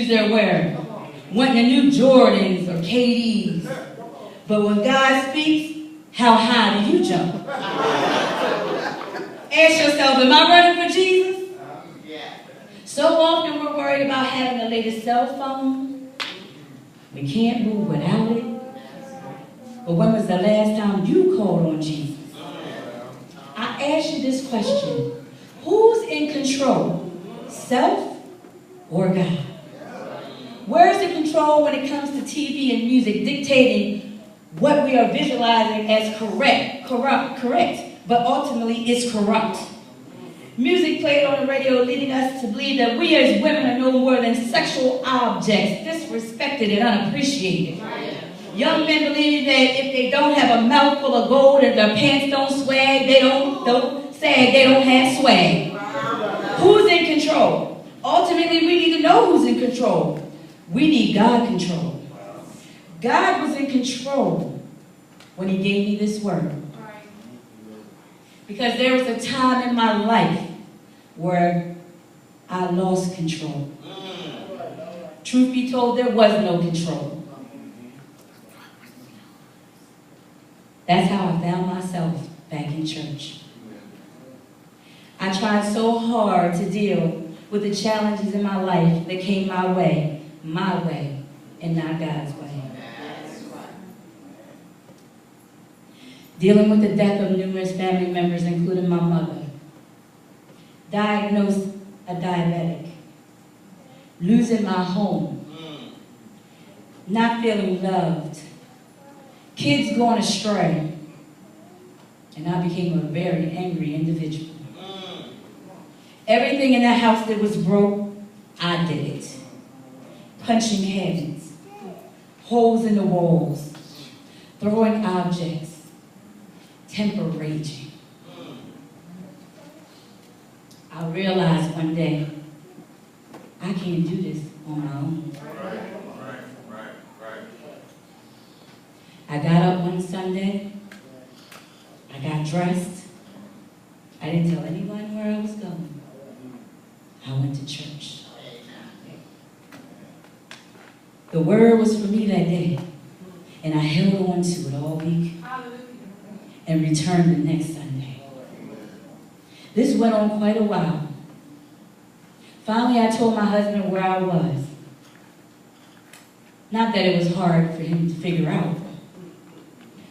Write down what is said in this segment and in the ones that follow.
shoes they're wearing, wanting the new Jordans or KDs. But when God speaks, how high do you jump? Ask yourself, am I running for Jesus? So often we're worried about having the latest cell phone. We can't move without it. But when was the last time you called on Jesus? I ask you this question. Who's in control? Self or God? Where's the control when it comes to TV and music dictating what we are visualizing as correct, but ultimately it's corrupt? Music played on the radio leading us to believe that we as women are no more than sexual objects, disrespected and unappreciated. Young men believe that if they don't have a mouthful of gold and their pants don't swag, they don't sag, they don't have swag. Who's in control? Ultimately, we need to know who's in control. We need God control. God was in control when he gave me this word. Because there was a time in my life where I lost control. Truth be told, there was no control. That's how I found myself back in church. I tried so hard to deal with the challenges in my life that came my way, and not God's way. Dealing with the death of numerous family members, including my mother. Diagnosed a diabetic. Losing my home. Not feeling loved. Kids going astray. And I became a very angry individual. Everything in that house that was broke, I did it. Punching cabinets, holes in the walls, throwing objects, temper raging. I realized one day, I can't do this on my own. I got up one Sunday, I got dressed, I didn't tell anyone where I was going. I went to church. The word was for me that day, and I held on to it all week and returned the next Sunday. This went on quite a while. Finally, I told my husband where I was. Not that it was hard for him to figure out.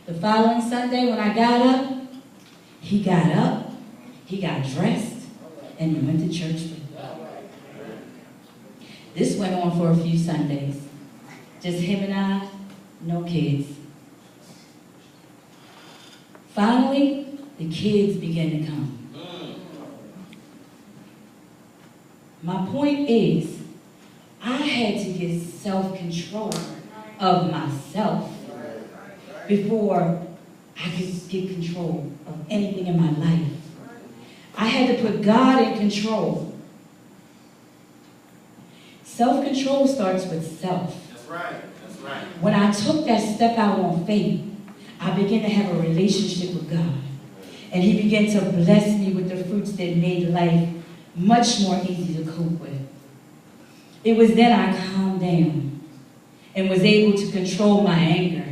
The following Sunday, when I got up, he got dressed, and he went to church with me. This went on for a few Sundays. Just him and I, no kids. Finally, the kids began to come. My point is, I had to get self-control of myself before I could get control of anything in my life. I had to put God in control. Self-control starts with self. That's right. That's right. When I took that step out on faith, I began to have a relationship with God. And he began to bless me with the fruits that made life much more easy to cope with. It was then I calmed down and was able to control my anger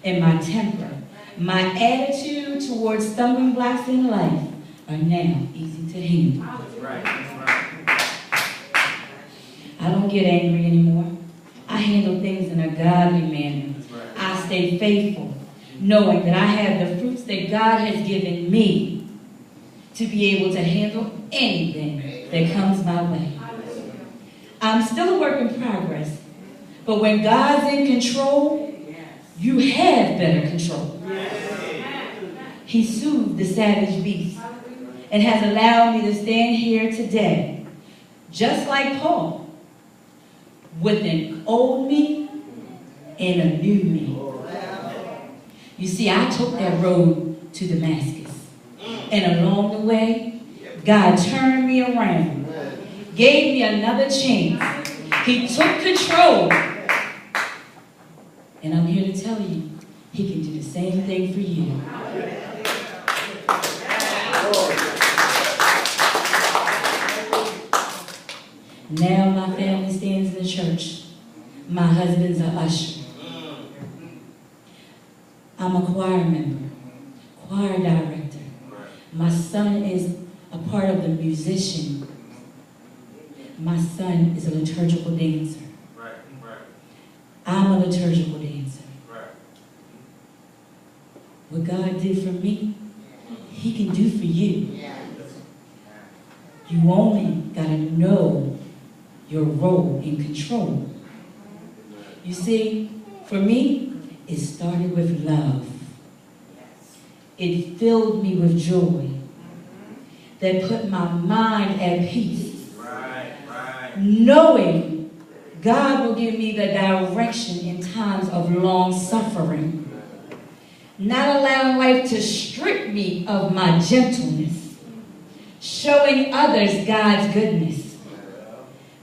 and my temper. My attitude towards stumbling blocks in life are now easy to handle. That's right. That's right. I don't get angry anymore. I handle things in a godly manner. Right. I stay faithful, knowing that I have the fruits that God has given me to be able to handle anything that comes my way. I'm still a work in progress, but when God's in control, you have better control. He soothed the savage beast and has allowed me to stand here today, just like Paul, with an old me and a new me. You see, I took that road to Damascus, and along the way, God turned me around, gave me another chance. He took control, and I'm here to tell you, he can do the same thing for you. Now my family stands in the church. My husband's an usher. I'm a choir member, choir director. My son is a part of the musician. My son is a liturgical dancer. I'm a liturgical dancer. What God did for me, He can do for you. You only got to know your role in control. You see, for me, it started with love. It filled me with joy that put my mind at peace. Knowing God will give me the direction in times of long suffering. Not allowing life to strip me of my gentleness. Showing others God's goodness.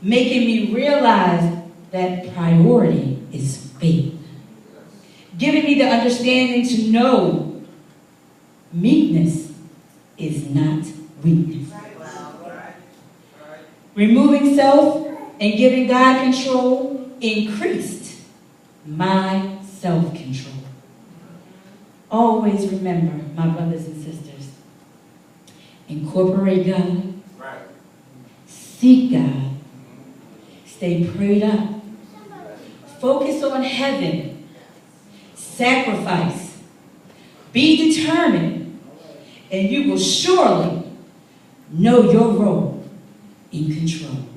Making me realize that priority is faith. Giving me the understanding to know meekness is not weakness. Removing self and giving God control increased my self-control. Always remember, my brothers and sisters, incorporate God, seek God, stay prayed up, focus on heaven, sacrifice, be determined, and you will surely know your role in control.